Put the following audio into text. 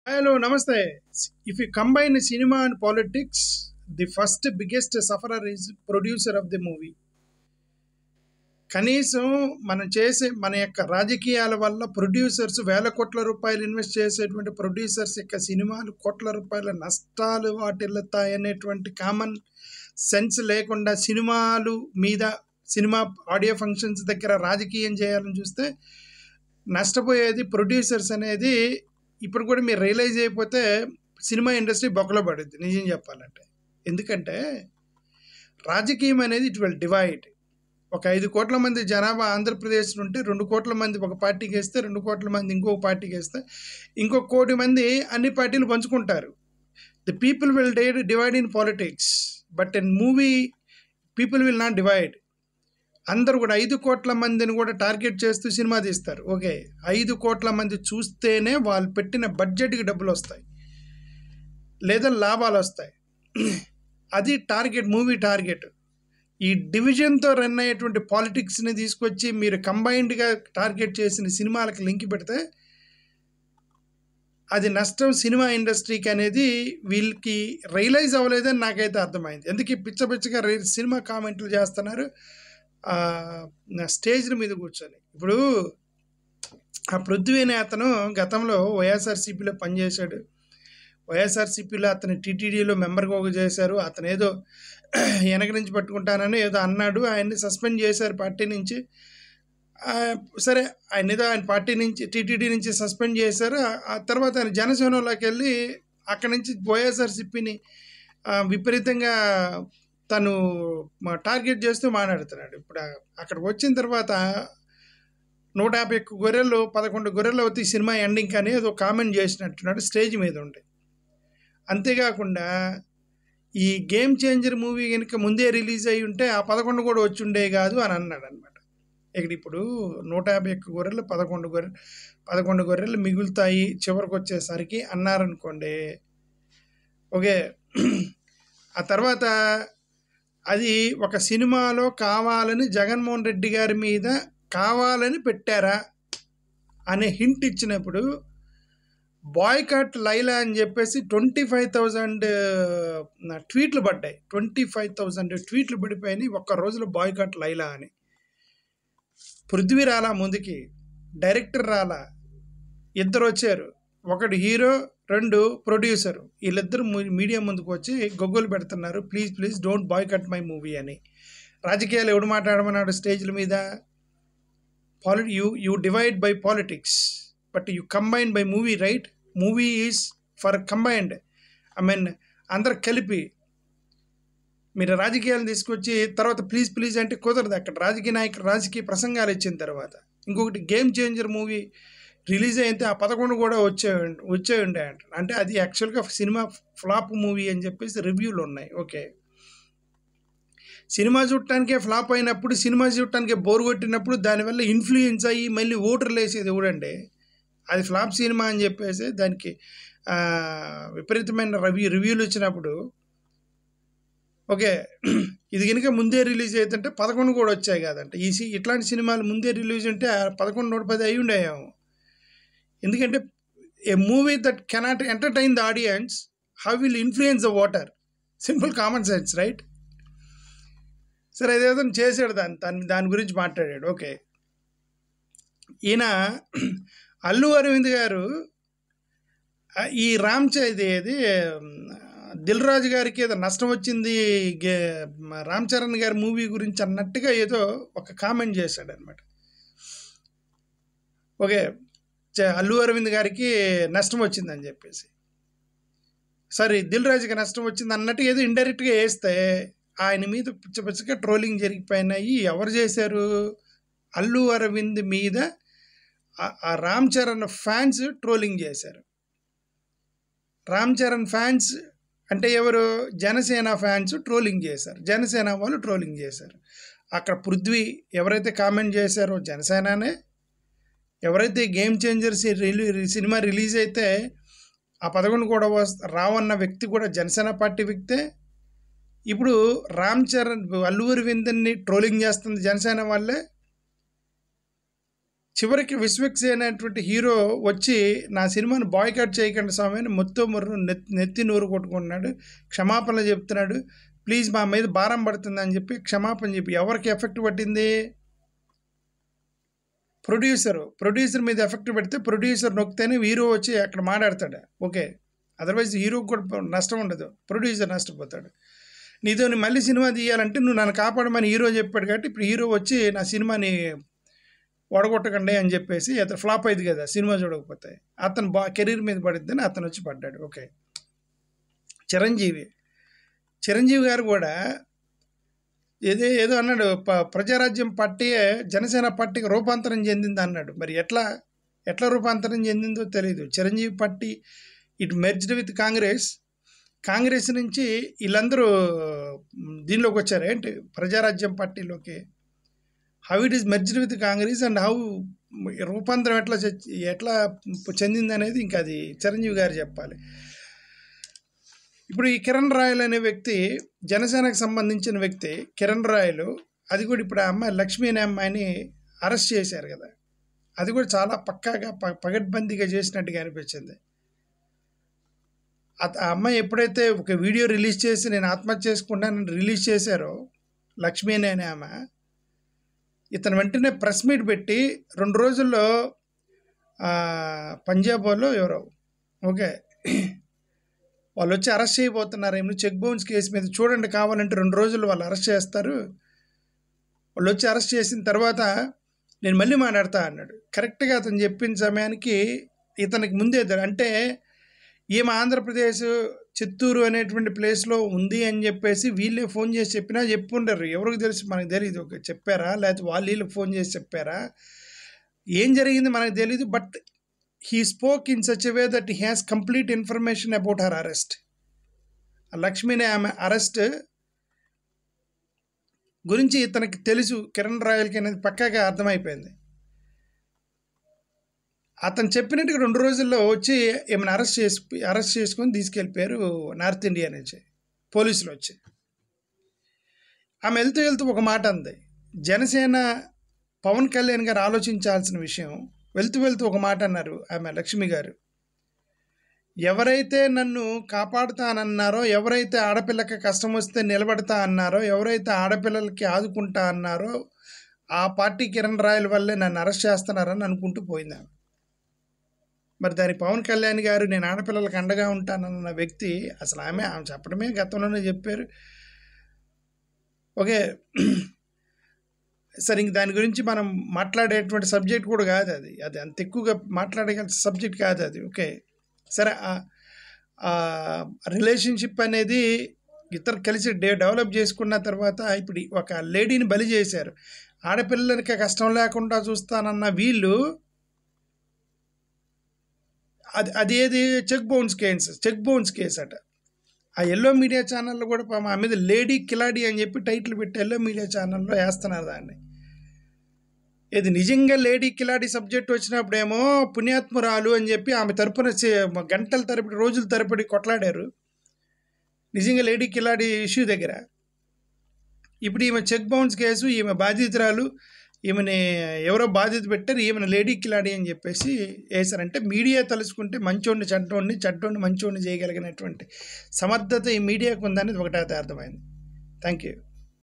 Hello, namaste. If you combine cinema and politics, the first biggest sufferer is producer of the movie. కనీసం మనం చేసే మన యొక్క రాజకీయాల వల్ల ప్రొడ్యూసర్స్ వేల కోట్ల రూపాయలు ఇన్వెస్ట్ చేసేటువంటి ప్రొడ్యూసర్స్ యొక్క సినిమాలు కోట్ల రూపాయల నష్టాలు వాటిల్లుతాయనేటువంటి కామన్ సెన్స్ లేకుండా సినిమాలు మీద సినిమా ఆడియో ఫంక్షన్స్ దగ్గర రాజకీయం చేయాలని చూస్తే నష్టపోయేది ప్రొడ్యూసర్స్ అనేది ఇప్పుడు కూడా మీరు రియలైజ్ అయిపోతే సినిమా ఇండస్ట్రీ బొక్కలో పడుద్ది నిజం చెప్పాలంటే. ఎందుకంటే రాజకీయం అనేది ఇట్ విల్ డివైడ్. ఒక 5 కోట్ల మంది జనాభా ఆంధ్రప్రదేశ్లో ఉంటే 2 కోట్ల మంది ఒక పార్టీకి వేస్తే 2 కోట్ల మంది ఇంకొక పార్టీకి వేస్తే ఇంకొక కోటి మంది అన్ని పార్టీలు పంచుకుంటారు. The people will divide in politics, but in movie people will not divide. అందరూ కూడా 5 కోట్ల మందిని కూడా టార్గెట్ చేస్తూ సినిమా తీస్తారు. ఓకే, 5 కోట్ల మంది చూస్తేనే వాళ్ళు పెట్టిన బడ్జెట్కి డబ్బులు వస్తాయి లేదా లాభాలు వస్తాయి. అది టార్గెట్, మూవీ టార్గెట్. ఈ డివిజన్తో రన్ అయ్యేటువంటి పాలిటిక్స్ని తీసుకొచ్చి మీరు కంబైన్డ్గా టార్గెట్ చేసిన సినిమాలకు లింక్ పెడితే అది నష్టం సినిమా ఇండస్ట్రీకి అనేది వీళ్ళకి రియలైజ్ అవ్వలేదని నాకైతే అర్థమైంది. ఎందుకు పిచ్చగా సినిమా కామెంట్లు చేస్తున్నారు స్టేజ్ల మీద కూర్చొని. ఇప్పుడు ఆ పృథ్వీ అనే అతను గతంలో వైఎస్ఆర్సీపీలో పనిచేశాడు. వైఎస్ఆర్సీపీలో అతను టీటీడీలో మెంబర్గా చేశారు. అతను ఏదో వెనక నుంచి పట్టుకుంటానని ఏదో అన్నాడు, ఆయన్ని సస్పెండ్ చేశారు పార్టీ నుంచి. సరే, ఆయన పార్టీ నుంచి టీటీడీ నుంచి సస్పెండ్ చేశారు. ఆ తర్వాత ఆయన జనసేనలోకి వెళ్ళి అక్కడి నుంచి వైఎస్ఆర్సీపీని విపరీతంగా తను టార్గెట్ చేస్తూ మాట్లాడుతున్నాడు. ఇప్పుడు అక్కడికి వచ్చిన తర్వాత 150 గొర్రెలు 11 గొర్రెలు అవుతాయి సినిమా ఎండింగ్ అని ఏదో కామెంట్ చేసినట్టున్నాడు స్టేజ్ మీద ఉండి. అంతేకాకుండా ఈ గేమ్ చేంజర్ మూవీ కనుక ముందే రిలీజ్ అయ్యి ఉంటే ఆ 11 కూడా వచ్చి ఉండే కాదు అని అన్నాడు అనమాట. ఇక్కడ ఇప్పుడు 151 గొర్రెలు 11 గొర్రెలు మిగులుతాయి చివరికి వచ్చేసరికి అన్నారనుకోండి. ఓకే, ఆ తర్వాత అది ఒక సినిమాలో కావాలని జగన్మోహన్ రెడ్డి గారి మీద కావాలని పెట్టారా అనే హింట్ ఇచ్చినప్పుడు బాయ్కాట్ లైలా అని చెప్పేసి 25,000 ట్వీట్లు పడ్డాయి. 25,000 ట్వీట్లు పడిపోయినాయి ఒక్క రోజులో బాయ్కాట్ లైలా అని. పృథ్వీ రాలా ముందుకి, డైరెక్టర్ రాలా, ఇద్దరు వచ్చారు. ఒకడు హీరో, 2 ప్రొడ్యూసరు. వీళ్ళిద్దరు మీడియా ముందుకు వచ్చి గొగ్గోలు పెడుతున్నారు, please don't boycott my movie అని. రాజకీయాలు ఎవడు మాట్లాడమన్నాడు స్టేజ్ల మీద? You divide by politics but you combine by movie, right? Movie is for combined. అందరు కలిపి మీరు రాజకీయాలను తీసుకొచ్చి తర్వాత ప్లీజ్ అంటే కుదరదు. అక్కడ రాజకీయ నాయకులు రాజకీయ ప్రసంగాలు ఇచ్చిన తర్వాత ఇంకొకటి గేమ్ చేంజర్ మూవీ రిలీజ్ అయితే ఆ 11 కూడా వచ్చే ఉండే అంట. అంటే అది యాక్చువల్గా సినిమా ఫ్లాప్ మూవీ అని చెప్పేసి రివ్యూలు ఉన్నాయి. ఓకే, సినిమా చూడటానికే ఫ్లాప్ అయినప్పుడు, సినిమా చూడటానికే బోర్ కొట్టినప్పుడు దానివల్ల ఇన్ఫ్లుయెన్స్ అయ్యి మళ్ళీ ఓటర్లు వేసేది ఎవడండి? అది ఫ్లాప్ సినిమా అని చెప్పేసి దానికి విపరీతమైన రివ్యూలు వచ్చినప్పుడు ఓకే, ఇది కనుక ముందే రిలీజ్ అవుతుంటే 11 కూడా వచ్చాయి కాదంట. ఇట్లాంటి సినిమాలు ముందే రిలీజ్ ఉంటే 11 110 అయి ఉండేమో. ఎందుకంటే a movie that cannot entertain the audience how will influence the voter? Simple common sense, right? సరే, అదేదో చేశాడు, దాని గురించి మాట్లాడాడు. ఓకే, ఈయన అల్లు అరవింద్ గారు ఈ ఇది దిల్ రాజు గారికి ఏదో నష్టం వచ్చింది రామ్ చరణ్ గారి మూవీ గురించి అన్నట్టుగా ఏదో ఒక కామెంట్ చేశాడు అనమాట. ఓకే, అల్లు అరవింద్ గారికి నష్టం వచ్చిందని చెప్పేసి, సరే దిల్ రాజుకి నష్టం వచ్చింది అన్నట్టు ఏదో ఇండైరెక్ట్గా వేస్తే ఆయన మీద పిచ్చగా ట్రోలింగ్ జరిగిపోయినాయి. ఎవరు చేశారు? అల్లు అరవింద్ మీద ఆ రామ్ చరణ్ ఫ్యాన్స్ ట్రోలింగ్ చేశారు. రామ్ చరణ్ ఫ్యాన్స్ అంటే ఎవరు? జనసేన ఫ్యాన్స్ ట్రోలింగ్ చేశారు, జనసేన వాళ్ళు ట్రోలింగ్ చేశారు. అక్కడ పృథ్వీ ఎవరైతే కామెంట్ చేశారో జనసేననే, ఎవరైతే గేమ్ చేంజర్స్ సినిమా రిలీజ్ అయితే ఆ 11 కూడా రావన్న వ్యక్తి కూడా జనసేన పార్టీ వ్యక్తే. ఇప్పుడు రామ్ చరణ్ అల్లు అరవింద్ని ట్రోలింగ్ చేస్తుంది జనసేన వాళ్ళే. చివరికి విశ్వక్సేన్ అనేటువంటి హీరో వచ్చి నా సినిమాని బాయ్కాట్ చేయకండి స్వామి అని మొత్తం నెత్తి నూరు కొట్టుకుంటున్నాడు, క్షమాపణలు చెప్తున్నాడు, ప్లీజ్ మా మీద భారం పడుతుంది అని చెప్పి క్షమాపణ చెప్పి. ఎవరికి ఎఫెక్ట్ పట్టింది? ప్రొడ్యూసర్ మీద ఎఫెక్ట్ పెడితే ప్రొడ్యూసర్ నొక్కితేనే హీరో వచ్చి అక్కడ మాట్లాడతాడు, ఓకే. అదర్వైజ్ హీరోకి కూడా నష్టం ఉండదు, ప్రొడ్యూసర్ నష్టపోతాడు. నీతో మళ్ళీ సినిమా తీయాలంటే నువ్వు నన్ను కాపాడమని హీరో చెప్పాడు కాబట్టి ఇప్పుడు హీరో వచ్చి నా సినిమాని ఓడగొట్టకండి అని చెప్పేసి అతను ఫ్లాప్ అయింది కదా సినిమా చూడకపోతే, అతను కెరీర్ మీద పడిద్దని అతను వచ్చి పడ్డాడు, ఓకే. చిరంజీవి గారు కూడా ఏదో అన్నాడు, ప్రజారాజ్యం పార్టీయే జనసేన పార్టీకి రూపాంతరం చెందింది అన్నాడు. మరి ఎట్లా రూపాంతరం చెందిందో తెలియదు. Chiranjeevi party it merged with Congress నుంచి వీళ్ళందరూ దీనిలోకి వచ్చారు, ఏంటి ప్రజారాజ్యం పార్టీలోకి. How it is merged with Congress and how రూపాంతరం ఎట్లా చెందింది అనేది ఇంకా అది చిరంజీవి గారు చెప్పాలి. ఇప్పుడు ఈ కిరణ్ రాయల్ అనే వ్యక్తి, జనసేనకు సంబంధించిన వ్యక్తి కిరణ్ రాయలు, అది కూడా ఇప్పుడు ఆ అమ్మాయి లక్ష్మి అనే అమ్మాయిని అరెస్ట్ చేశారు కదా, అది కూడా చాలా పక్కాగా పగడ్బందీగా చేసినట్టుగా అనిపించింది. ఆ అమ్మాయి ఎప్పుడైతే ఒక వీడియో రిలీజ్ చేసి నేను ఆత్మహత్య చేసుకుంటానని రిలీజ్ చేశారో లక్ష్మి అనే ఆమె, ఇతను వెంటనే ప్రెస్ మీట్ పెట్టి 2 రోజుల్లో పంజాబ్ వాళ్ళు ఎవరో, ఓకే, వాళ్ళు వచ్చి అరెస్ట్ చేయబోతున్నారు ఏమో చెక్ బౌన్స్ కేసు మీద, చూడండి కావాలంటే 2 రోజుల్లో వాళ్ళు అరెస్ట్ చేస్తారు, వాళ్ళు వచ్చి అరెస్ట్ చేసిన తర్వాత నేను మళ్ళీ మాట్లాడతా అన్నాడు. కరెక్ట్గా అతను చెప్పిన సమయానికి ఇతనికి ముందే, అంటే ఈమె ఆంధ్రప్రదేశ్ చిత్తూరు అనేటువంటి ప్లేస్లో ఉంది అని చెప్పేసి వీళ్ళే ఫోన్ చేసి చెప్పినా చెప్పుండరు, ఎవరికి తెలుసు మనకు తెలియదు, ఓకే, చెప్పారా లేకపోతే వీళ్ళకి ఫోన్ చేసి చెప్పారా ఏం జరిగింది మనకు తెలీదు. But he spoke in such a way that he has complete information about her arrest. లక్ష్మిని ఆమె అరెస్ట్ గురించి ఇతనికి తెలుసు, కిరణ్ రాయల్కి అనేది పక్కాగా అర్థమైపోయింది. అతను చెప్పినట్టుగా 2 రోజుల్లో వచ్చి ఏమైనా అరెస్ట్ చేసుకొని తీసుకెళ్ళిపోయారు నార్త్ ఇండియా నుంచి పోలీసులు వచ్చి. ఆమె వెళ్తూ ఒక మాట అంది, జనసేన పవన్ కళ్యాణ్ గారు ఆలోచించాల్సిన విషయం. వెళ్తూ ఒక మాట అన్నారు ఆమె లక్ష్మి గారు, ఎవరైతే నన్ను కాపాడుతానన్నారో, ఎవరైతే ఆడపిల్లకి కష్టం వస్తే నిలబడతా అన్నారో, ఎవరైతే ఆడపిల్లలకి ఆదుకుంటా అన్నారో ఆ పార్టీ కిరణ్ రాయల్ వల్లే నన్ను అరెస్ట్ చేస్తున్నారని అనుకుంటూ పోయింది ఆమె. మరి దానికి పవన్ కళ్యాణ్ గారు నేను ఆడపిల్లలకు అండగా ఉంటానన్న వ్యక్తి అసలు ఆమె చెప్పడమే గతంలోనే చెప్పారు, ఓకే. సరే, ఇంక దాని గురించి మనం మాట్లాడేటువంటి సబ్జెక్ట్ కూడా కాదు అది అంత ఎక్కువగా మాట్లాడగల సబ్జెక్ట్ కాదు అది, ఓకే. సరే, రిలేషన్షిప్ అనేది ఇద్దరు కలిసి డెవలప్ చేసుకున్న తర్వాత ఇప్పుడు ఒక లేడీని బలి చేశారు, ఆడపిల్లలకి కష్టం లేకుండా చూస్తానన్న వీళ్ళు అది ఏది చెక్ బౌన్స్ కేసు అట. ఆ ఎల్లో మీడియా ఛానల్లో కూడా ఆ మీద లేడీ కిలాడి అని చెప్పి టైటిల్ పెట్టి ఎల్లో మీడియా ఛానల్లో వేస్తున్నారు దాన్ని. ఇది నిజంగా లేడీ కిలాడి సబ్జెక్ట్ వచ్చినప్పుడేమో పుణ్యాత్మురాలు అని చెప్పి ఆమె తరపున గంటల తరబడి రోజుల తరబడి కొట్లాడారు నిజంగా లేడీ కిలాడి ఇష్యూ దగ్గర. ఇప్పుడు ఈమె చెక్ బౌన్స్ కేసు, ఈమె బాధితురాలు, ఈమెని ఎవరో బాధ్యత పెట్టారు, ఈమెను లేడీ కిలాడి అని చెప్పేసి వేశారంటే మీడియా తలుచుకుంటే మంచోడిని చెడ్డోడిని మంచోడిని చేయగలిగినటువంటి సమర్థత ఈ మీడియాకు ఉందనేది ఒకటే అర్థమైంది. Thank you.